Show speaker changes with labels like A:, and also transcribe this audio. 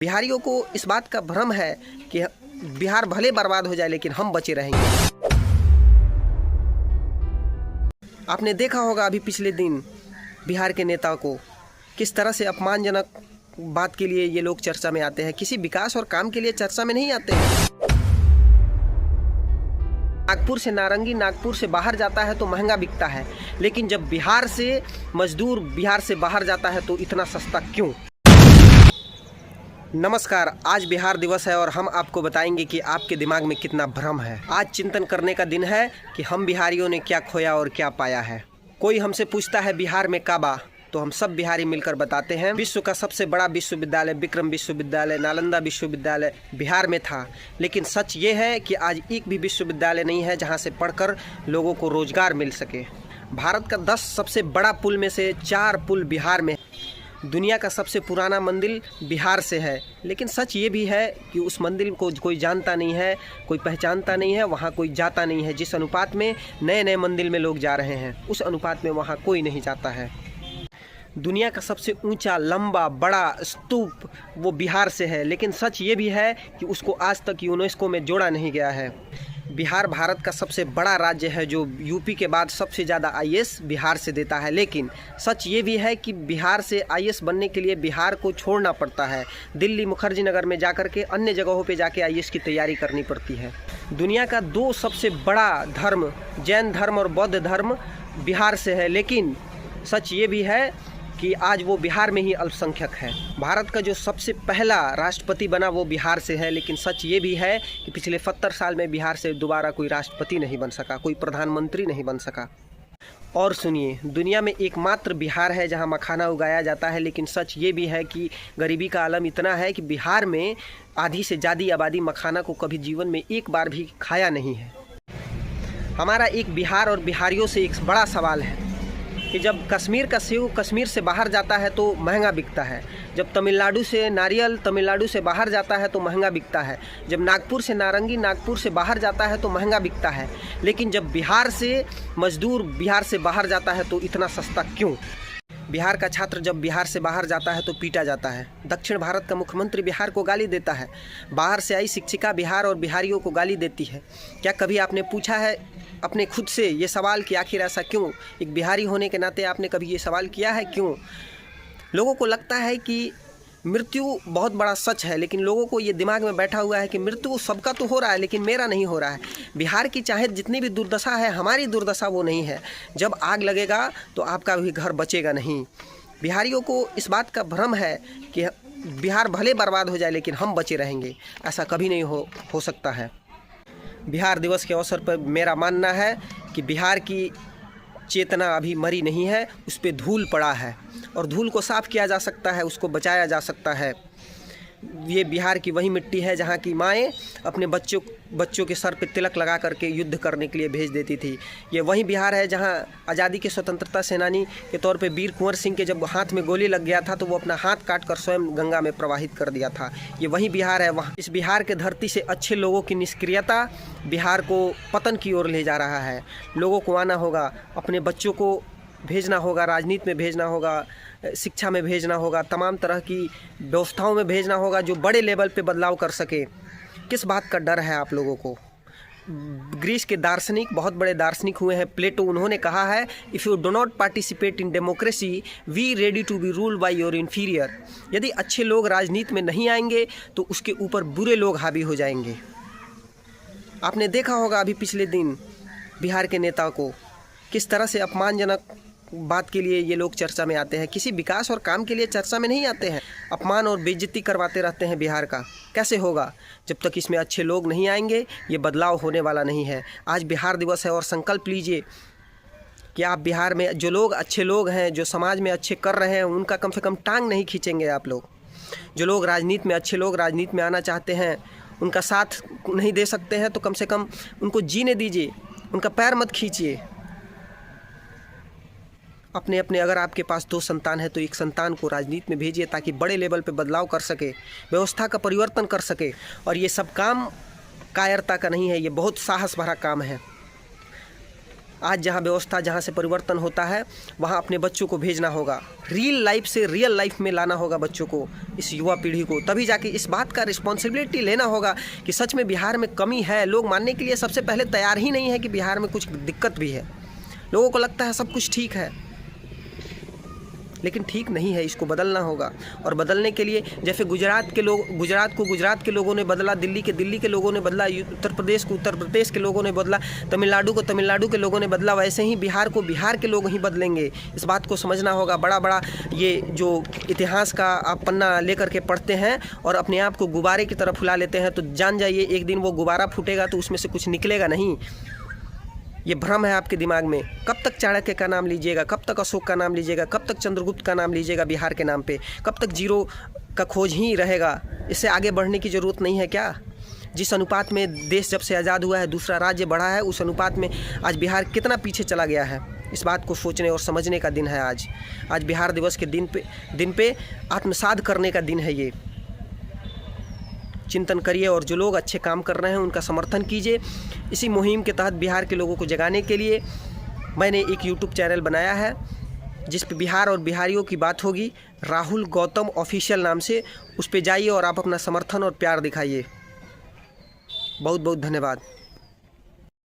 A: बिहारियों को इस बात का भ्रम है कि बिहार भले बर्बाद हो जाए लेकिन हम बचे रहेंगे। आपने देखा होगा अभी पिछले दिन बिहार के नेता को किस तरह से अपमानजनक बात के लिए ये लोग चर्चा में आते हैं, किसी विकास और काम के लिए चर्चा में नहीं आते हैं। नागपुर से नारंगी नागपुर से बाहर जाता है तो महंगा बिकता है, लेकिन जब बिहार से मजदूर बिहार से बाहर जाता है तो इतना सस्ता क्यों? नमस्कार, आज बिहार दिवस है और हम आपको बताएंगे कि आपके दिमाग में कितना भ्रम है। आज चिंतन करने का दिन है कि हम बिहारियों ने क्या खोया और क्या पाया है। कोई हमसे पूछता है बिहार में काबा, तो हम सब बिहारी मिलकर बताते हैं विश्व का सबसे बड़ा विश्वविद्यालय विक्रम विश्वविद्यालय नालंदा विश्वविद्यालय बिहार में था। लेकिन सच ये है कि आज एक भी विश्वविद्यालय नहीं है जहां से पढ़कर लोगों को रोजगार मिल सके। भारत का 10 सबसे बड़ा पुल में से 4 पुल बिहार में। दुनिया का सबसे पुराना मंदिर बिहार से है, लेकिन सच ये भी है कि उस मंदिर को कोई जानता नहीं है, कोई पहचानता नहीं है, वहाँ कोई जाता नहीं है। जिस अनुपात में नए नए मंदिर में लोग जा रहे हैं, उस अनुपात में वहाँ कोई नहीं जाता है। दुनिया का सबसे ऊंचा लंबा बड़ा स्तूप वो बिहार से है, लेकिन सच ये भी है कि उसको आज तक यूनेस्को में जोड़ा नहीं गया है। बिहार भारत का सबसे बड़ा राज्य है जो यूपी के बाद सबसे ज़्यादा आईएएस बिहार से देता है, लेकिन सच ये भी है कि बिहार से आईएएस बनने के लिए बिहार को छोड़ना पड़ता है। दिल्ली मुखर्जी नगर में जाकर के अन्य जगहों पे जाके आईएएस की तैयारी करनी पड़ती है। दुनिया का 2 सबसे बड़ा धर्म जैन धर्म और बौद्ध धर्म बिहार से है, लेकिन सच ये भी है कि आज वो बिहार में ही अल्पसंख्यक है। भारत का जो सबसे पहला राष्ट्रपति बना वो बिहार से है, लेकिन सच ये भी है कि पिछले 70 साल में बिहार से दोबारा कोई राष्ट्रपति नहीं बन सका, कोई प्रधानमंत्री नहीं बन सका। और सुनिए, दुनिया में एकमात्र बिहार है जहां मखाना उगाया जाता है, लेकिन सच ये भी है कि गरीबी का आलम इतना है कि बिहार में आधी से ज़्यादा आबादी मखाना को कभी जीवन में एक बार भी खाया नहीं है। हमारा एक बिहार और बिहारियों से एक बड़ा सवाल है कि जब कश्मीर का सेव कश्मीर से बाहर जाता है तो महंगा बिकता है, जब तमिलनाडु से नारियल तमिलनाडु से बाहर जाता है तो महंगा बिकता है, जब नागपुर से नारंगी नागपुर से बाहर जाता है तो महंगा बिकता है, लेकिन जब बिहार से मजदूर बिहार से बाहर जाता है तो इतना सस्ता क्यों? बिहार का छात्र जब बिहार से बाहर जाता है तो पीटा जाता है। दक्षिण भारत का मुख्यमंत्री बिहार को गाली देता है। बाहर से आई शिक्षिका बिहार और बिहारियों को गाली देती है। क्या कभी आपने पूछा है अपने खुद से ये सवाल कि आखिर ऐसा क्यों? एक बिहारी होने के नाते आपने कभी ये सवाल किया है क्यों? लोगों को लगता है कि मृत्यु बहुत बड़ा सच है, लेकिन लोगों को ये दिमाग में बैठा हुआ है कि मृत्यु सबका तो हो रहा है लेकिन मेरा नहीं हो रहा है। बिहार की चाहे जितनी भी दुर्दशा है, हमारी दुर्दशा वो नहीं है। जब आग लगेगा तो आपका भी घर बचेगा नहीं। बिहारियों को इस बात का भ्रम है कि बिहार भले बर्बाद हो जाए लेकिन हम बचे रहेंगे। ऐसा कभी नहीं हो सकता है। बिहार दिवस के अवसर पर मेरा मानना है कि बिहार की चेतना अभी मरी नहीं है, उस पर धूल पड़ा है और धूल को साफ़ किया जा सकता है, उसको बचाया जा सकता है। ये बिहार की वही मिट्टी है जहाँ की माएँ अपने बच्चों के सर पे तिलक लगा करके युद्ध करने के लिए भेज देती थी। ये वही बिहार है जहाँ आज़ादी के स्वतंत्रता सेनानी के तौर पे वीर कुंवर सिंह के जब हाथ में गोली लग गया था तो वो अपना हाथ काट कर स्वयं गंगा में प्रवाहित कर दिया था। ये वही बिहार है। वहाँ इस बिहार के धरती से अच्छे लोगों की निष्क्रियता बिहार को पतन की ओर ले जा रहा है। लोगों को आना होगा, अपने बच्चों को भेजना होगा, राजनीति में भेजना होगा, शिक्षा में भेजना होगा, तमाम तरह की व्यवस्थाओं में भेजना होगा जो बड़े लेवल पे बदलाव कर सके। किस बात का डर है आप लोगों को? ग्रीस के दार्शनिक बहुत बड़े दार्शनिक हुए हैं प्लेटो, उन्होंने कहा है if you do not participate in democracy we ready to be ruled by your inferior. यदि अच्छे लोग राजनीति में नहीं आएंगे तो उसके ऊपर बुरे लोग हावी हो जाएंगे। आपने देखा होगा अभी पिछले दिन बिहार के नेता को किस तरह से अपमानजनक बात के लिए ये लोग चर्चा में आते हैं, किसी विकास और काम के लिए चर्चा में नहीं आते हैं। अपमान और बेइज्जती करवाते रहते हैं बिहार का। कैसे होगा? जब तक इसमें अच्छे लोग नहीं आएंगे ये बदलाव होने वाला नहीं है। आज बिहार दिवस है और संकल्प लीजिए कि आप बिहार में जो लोग अच्छे लोग हैं, जो समाज में अच्छे कर रहे हैं, उनका कम से कम टांग नहीं खींचेंगे आप लोग। जो लोग राजनीति में अच्छे लोग राजनीति में आना चाहते हैं, उनका साथ नहीं दे सकते हैं तो कम से कम उनको जीने दीजिए, उनका पैर मत खींचिए। अपने अगर आपके पास 2 संतान है तो एक संतान को राजनीति में भेजिए ताकि बड़े लेवल पे बदलाव कर सके, व्यवस्था का परिवर्तन कर सके। और ये सब काम कायरता का नहीं है, ये बहुत साहस भरा काम है। आज जहाँ व्यवस्था, जहाँ से परिवर्तन होता है, वहाँ अपने बच्चों को भेजना होगा। रियल लाइफ से रियल लाइफ में लाना होगा बच्चों को, इस युवा पीढ़ी को। तभी जाके इस बात का रिस्पॉन्सिबिलिटी लेना होगा कि सच में बिहार में कमी है। लोग मानने के लिए सबसे पहले तैयार ही नहीं है कि बिहार में कुछ दिक्कत भी है। लोगों को लगता है सब कुछ ठीक है, लेकिन ठीक नहीं है। इसको बदलना होगा। और बदलने के लिए जैसे गुजरात के लोगों ने बदला, दिल्ली के लोगों ने बदला, उत्तर प्रदेश के लोगों ने बदला, तमिलनाडु के लोगों ने बदला, वैसे ही बिहार के लोग ही बदलेंगे। इस बात को समझना होगा। बड़ा ये जो इतिहास का आप पन्ना लेकर के पढ़ते हैं और अपने आप को गुब्बारे की तरफ फुला लेते हैं, तो जान जाइए एक दिन वो गुब्बारा फूटेगा तो उसमें से कुछ निकलेगा नहीं। ये भ्रम है आपके दिमाग में। कब तक चाणक्य का नाम लीजिएगा, कब तक अशोक का नाम लीजिएगा, कब तक चंद्रगुप्त का नाम लीजिएगा बिहार के नाम पे? कब तक जीरो का खोज ही रहेगा? इससे आगे बढ़ने की ज़रूरत नहीं है क्या? जिस अनुपात में देश जब से आज़ाद हुआ है दूसरा राज्य बढ़ा है, उस अनुपात में आज बिहार कितना पीछे चला गया है। इस बात को सोचने और समझने का दिन है आज बिहार दिवस के दिन पे आत्मसात करने का दिन है। ये चिंतन करिए और जो लोग अच्छे काम कर रहे हैं उनका समर्थन कीजिए। इसी मुहिम के तहत बिहार के लोगों को जगाने के लिए मैंने एक यूट्यूब चैनल बनाया है जिस पे बिहार और बिहारियों की बात होगी। राहुल गौतम ऑफिशियल नाम से उस पे जाइए और आप अपना समर्थन और प्यार दिखाइए। बहुत बहुत धन्यवाद।